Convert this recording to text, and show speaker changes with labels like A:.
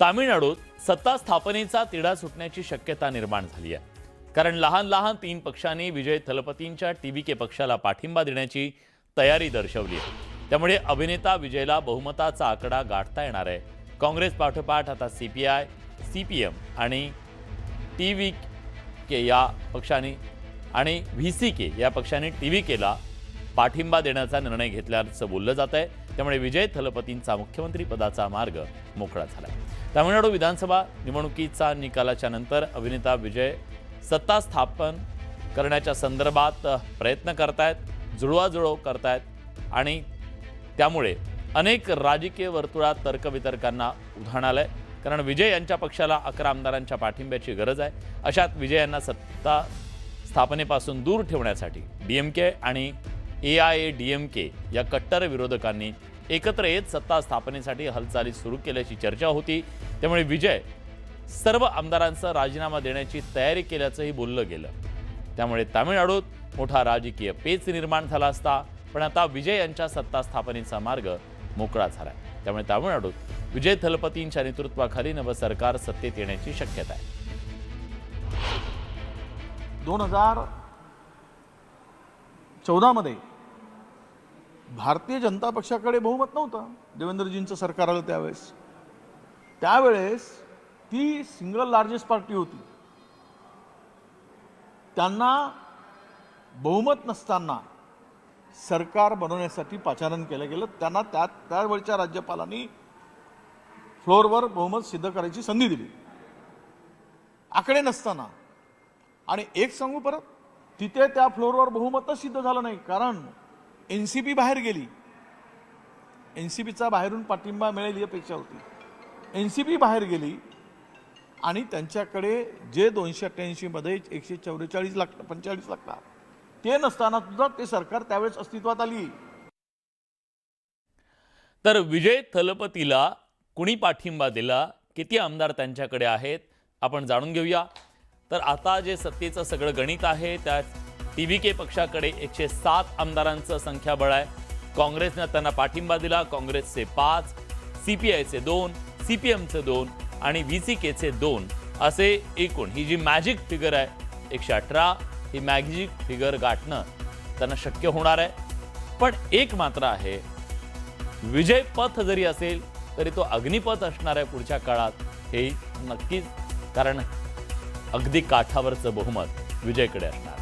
A: तामिळनाडूत सत्ता स्थापनेचा तिढा सुटण्याची शक्यता निर्माण झाली आहे। कारण लहान लहान 3 पक्षांनी विजय थलपतींच्या टीव्हीके पक्षाला पाठिंबा देण्याची तयारी दर्शवली आहे। त्यामुळे अभिनेता विजयला बहुमताचा आकडा गाठता येणार आहे। काँग्रेस पाठोपाठ आता सीपीआय, सीपीएम आणि टीव्हीके या पक्षांनी आणि व्हीसीके या पक्षांनी टीव्हीकेला पाठिंबा देण्याचा निर्णय घेतल्याचं बोललं जात आहे। त्यामुळे विजय थलपतींचा मुख्यमंत्री पदाचा मार्ग मोकळा झाला। तामिळनाडू विधानसभा निवडणुकीचा निकालाच्या नंतर अभिनेता विजय सत्ता स्थापन करण्याच्या संदर्भात प्रयत्न करतायत, जुळवाजुळव करतायत आणि त्यामुळे अनेक राजकीय वर्तुळात तर्कवितर्कांना उधाण आलंय। कारण विजय यांच्या पक्षाला 11 आमदारांच्या पाठिंब्याची गरज आहे। अशात विजय यांना सत्ता स्थापनेपासून दूर ठेवण्यासाठी डीएमके आणि एआयएडीएमके या कट्टर विरोधकांनी एकत्र येत सत्ता स्थापनेसाठी हालचाली सुरू केल्याची चर्चा होती। त्यामुळे विजय सर्व आमदारांचा राजीनामा देण्याची तयारी केल्याचंही बोललं गेलं। त्यामुळे तामिळनाडूत मोठा राजकीय पेच निर्माण झाला असता, पण आता विजय यांच्या सत्ता स्थापनेचा मार्ग मोकळा झाला। त्यामुळे तामिळनाडूत विजय थलपतींच्या नेतृत्वाखाली नवं सरकार सत्तेत येण्याची शक्यता आहे।
B: 2014 मध्ये भारतीय जनता पक्षाकडे बहुमत नव्हतं। देवेंद्रजींचं सरकार आलं त्यावेळेस ती सिंगल लार्जेस्ट पार्टी होती। त्यांना बहुमत नसताना सरकार बनवण्यासाठी पाचारण केलं गेलं। त्यांना त्यावेळच्या राज्यपालांनी फ्लोअरवर बहुमत सिद्ध करायची संधी दिली, आकडे नसताना। आणि एक सांगू परत, तिथे त्या फ्लोअरवर बहुमतच सिद्ध झालं नाही, कारण एनसीपी बाहेर गेली। एनसीपीचा बाहेरून पाठिंबा मिळेल ही अपेक्षा होती। एनसीपी बाहेर गेली आणि त्यांच्याकडे जे 288 मध्ये 144 लागतात, 45 लागतात, ते नसताना सुद्धा ते सरकार त्यावेळेस अस्तित्वात आली।
A: तर विजय थलपतीला कुणी पाठिंबा दिला, किती आमदार त्यांच्याकडे आहेत, आपण जाणून घेऊया। तर आता जे सत्तेचं सगळं गणित आहे, त्यात टीव्हीके पक्षाकडे 107 आमदारांचं संख्याबळ आहे। काँग्रेसने त्यांना पाठिंबा दिला। काँग्रेसचे 5, सीपीआयचे 2, सीपीएमचे 2 आणि व्हीसीकेचे 2 असे एकूण ही जी मॅजिक फिगर आहे 118, ही मॅजिक फिगर गाठणं त्यांना शक्य होणार आहे। पण एक मात्र आहे, विजय पथ जरी असेल तरी तो अग्निपथ असणार आहे पुढच्या काळात, हे नक्कीच। कारण अगदी काठावरचं बहुमत विजयकडे असणार।